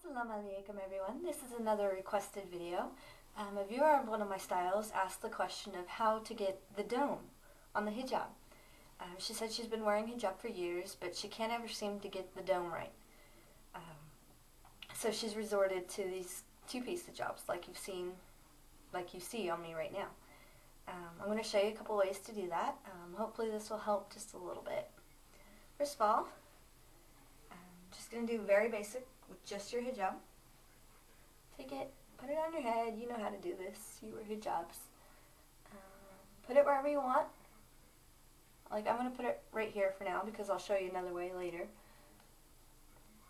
Assalamu alaikum everyone. This is another requested video. A viewer of one of my styles asked the question of how to get the dome on the hijab. She said she's been wearing hijab for years, but she can't ever seem to get the dome right. So she's resorted to these two-piece hijabs like you see on me right now. I'm going to show you a couple ways to do that. Hopefully this will help just a little bit. First of all, I'm just going to do very basic with just your hijab. Take it, put it on your head. You know how to do this. You wear hijabs. Put it wherever you want. Like I'm going to put it right here for now because I'll show you another way later.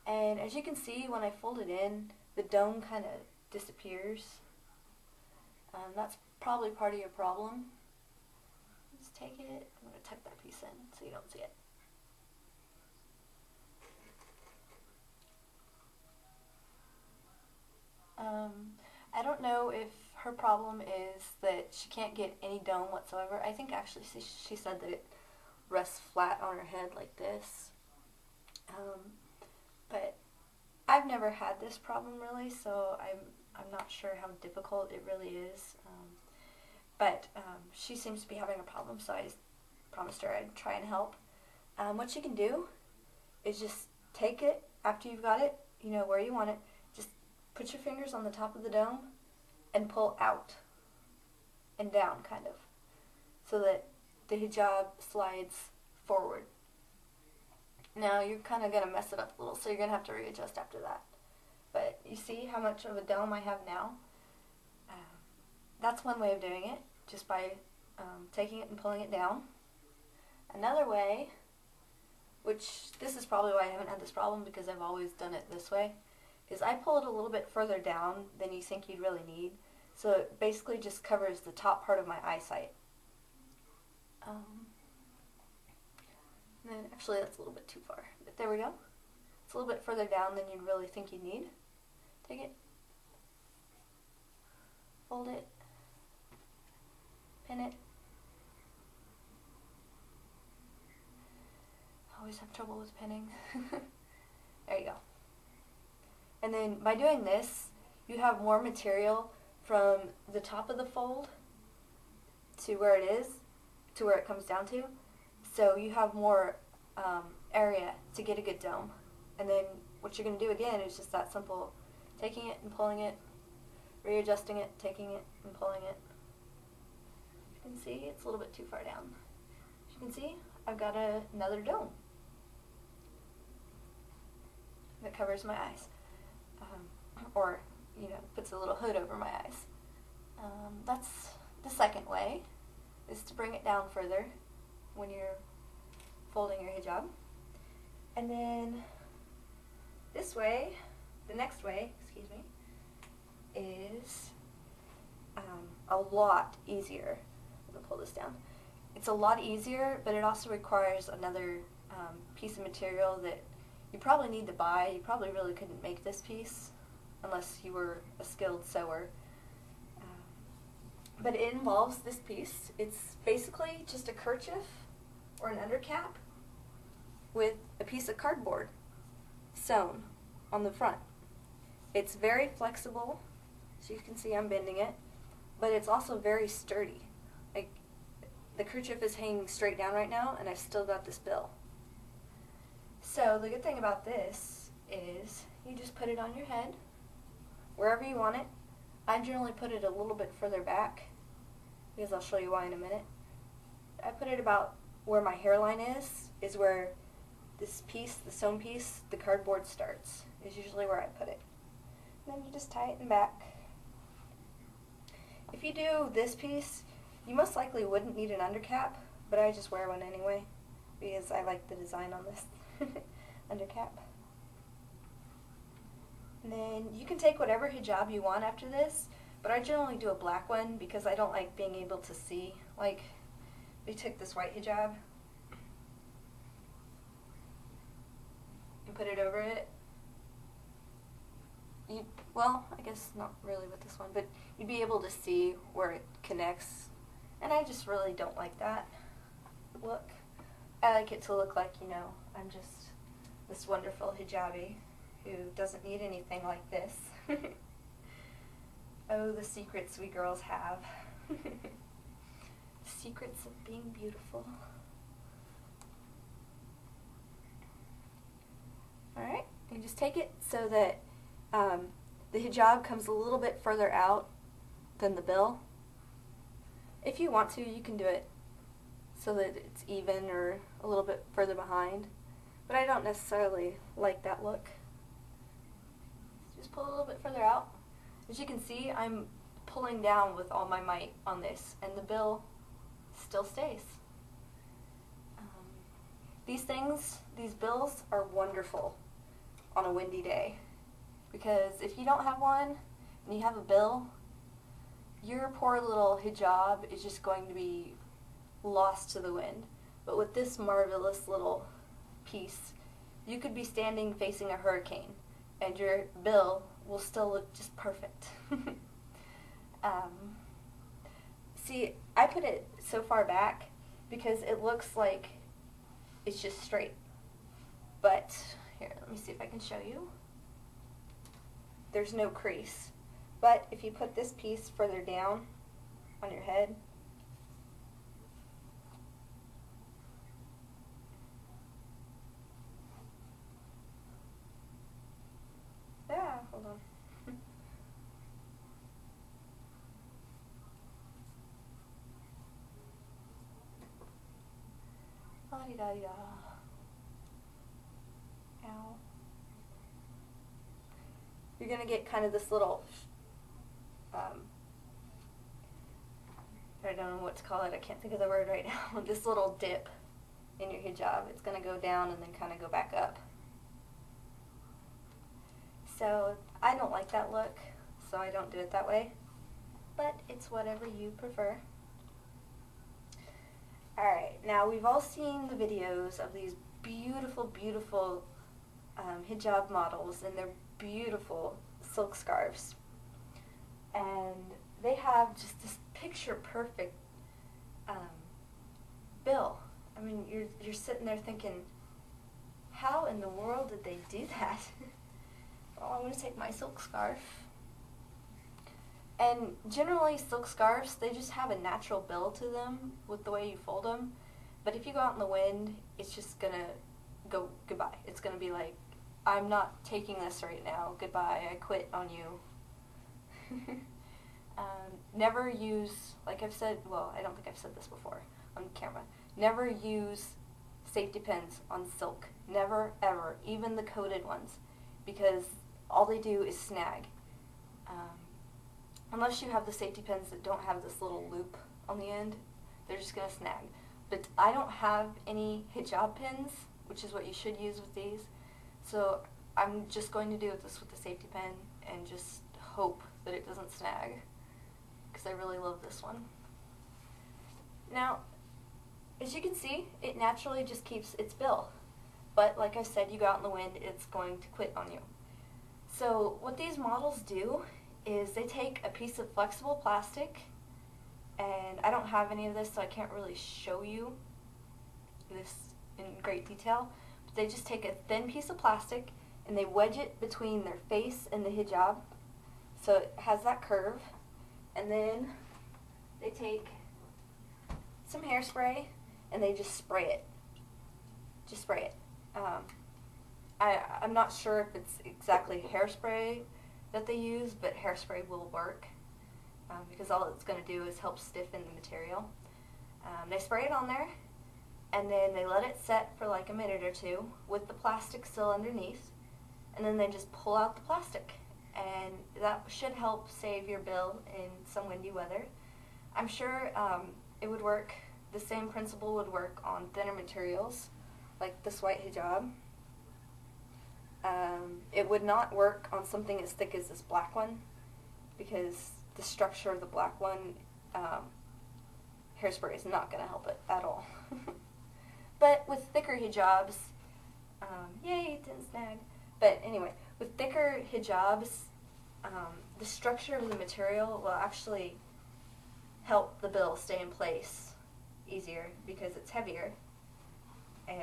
And as you can see, when I fold it in, the dome kind of disappears. That's probably part of your problem. Just take it. I'm going to tuck that piece in so you don't see it. I don't know if her problem is that she can't get any dome whatsoever. I think actually she said that it rests flat on her head like this. But I've never had this problem really, so I'm not sure how difficult it really is. But she seems to be having a problem, so I promised her I'd try and help. What you can do is just take it after you've got it, you know where you want it. Just put your fingers on the top of the dome and pull out and down, kind of, so that the hijab slides forward. Now you're kind of going to mess it up a little, so you're going to have to readjust after that. But you see how much of a dome I have now? That's one way of doing it, just by taking it and pulling it down. Another way, which this is probably why I haven't had this problem because I've always done it this way, is I pull it a little bit further down than you think you'd really need. So it basically just covers the top part of my eyesight. And then actually that's a little bit too far, but there we go. It's a little bit further down than you'd really think you'd need. Take it, fold it, pin it. I always have trouble with pinning. There you go. And then by doing this, you have more material from the top of the fold to where it is, to where it comes down to. So you have more area to get a good dome. And then what you're going to do again is just that simple, taking it and pulling it, readjusting it, taking it and pulling it. You can see it's a little bit too far down. As you can see, I've got another dome that covers my eyes. Or, you know, puts a little hood over my eyes. That's the second way, is to bring it down further when you're folding your hijab. And then this way, the next way, excuse me, is a lot easier. I'm going to pull this down. It's a lot easier, but it also requires another piece of material that you probably need to buy. You probably really couldn't make this piece unless you were a skilled sewer. But it involves this piece. It's basically just a kerchief or an undercap with a piece of cardboard sewn on the front. It's very flexible, so you can see I'm bending it, but it's also very sturdy. Like, the kerchief is hanging straight down right now, and I've still got this bill. So the good thing about this is you just put it on your head, wherever you want it. I generally put it a little bit further back, because I'll show you why in a minute. I put it about where my hairline is where this piece, the sewn piece, the cardboard starts, is usually where I put it. And then you just tie it in back. If you do this piece, you most likely wouldn't need an undercap, but I just wear one anyway, because I like the design on this undercap. And then you can take whatever hijab you want after this, but I generally do a black one because I don't like being able to see. Like, we took this white hijab and put it over it. Well, I guess not really with this one, but you'd be able to see where it connects. And I just really don't like that look. I like it to look like, you know, I'm just this wonderful hijabi who doesn't need anything like this. Oh, the secrets we girls have. Secrets of being beautiful. Alright, you just take it so that the hijab comes a little bit further out than the bill. If you want to, you can do it so that it's even or a little bit further behind. But I don't necessarily like that look. Just pull a little bit further out. As you can see, I'm pulling down with all my might on this, and the bill still stays. These bills are wonderful on a windy day, because if you don't have one and you have a bill, your poor little hijab is just going to be lost to the wind. But with this marvelous little piece, you could be standing facing a hurricane and your bill will still look just perfect. See, I put it so far back because it looks like it's just straight. But here, let me see if I can show you. There's no crease. But if you put this piece further down on your head, hold on. La-di-da-di-da. Ow. You're going to get kind of this little, I don't know what to call it, I can't think of the word right now, this little dip in your hijab. It's going to go down and then kind of go back up. So I don't like that look, so I don't do it that way, but it's whatever you prefer. Alright, now we've all seen the videos of these beautiful, beautiful hijab models and their beautiful silk scarves. And they have just this picture perfect bill. I mean, you're sitting there thinking, how in the world did they do that? Well, I'm going to take my silk scarf. And generally silk scarves, they just have a natural bill to them with the way you fold them. But if you go out in the wind, it's just going to go goodbye. It's going to be like, I'm not taking this right now. Goodbye. I quit on you. Never use, like I've said, well, I don't think I've said this before on camera. Never use safety pins on silk. Never, ever. Even the coated ones. Because all they do is snag. Unless you have the safety pins that don't have this little loop on the end, they're just going to snag. But I don't have any hijab pins, which is what you should use with these. So I'm just going to do this with the safety pin and just hope that it doesn't snag, because I really love this one. Now, as you can see, it naturally just keeps its bill. But like I said, you go out in the wind, it's going to quit on you. So what these models do is they take a piece of flexible plastic, and I don't have any of this, so I can't really show you this in great detail, but they just take a thin piece of plastic and they wedge it between their face and the hijab, so it has that curve, and then they take some hairspray and they just spray it. Just spray it. I'm not sure if it's exactly hairspray that they use, but hairspray will work because all it's going to do is help stiffen the material. They spray it on there, and then they let it set for like a minute or two with the plastic still underneath, and then they just pull out the plastic, and that should help save your bill in some windy weather. I'm sure it would work, the same principle would work on thinner materials like this white hijab. It would not work on something as thick as this black one, because the structure of the black one, hairspray is not going to help it at all. But with thicker hijabs, yay, it didn't snag. But anyway, with thicker hijabs, the structure of the material will actually help the bill stay in place easier because it's heavier. And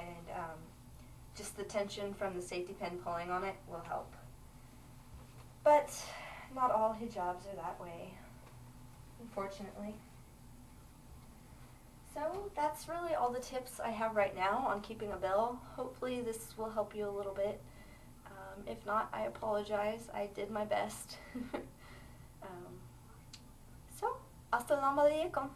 just the tension from the safety pin pulling on it will help. But not all hijabs are that way, unfortunately. So that's really all the tips I have right now on keeping a bell. Hopefully this will help you a little bit. If not, I apologize. I did my best. So, assalamu alaikum.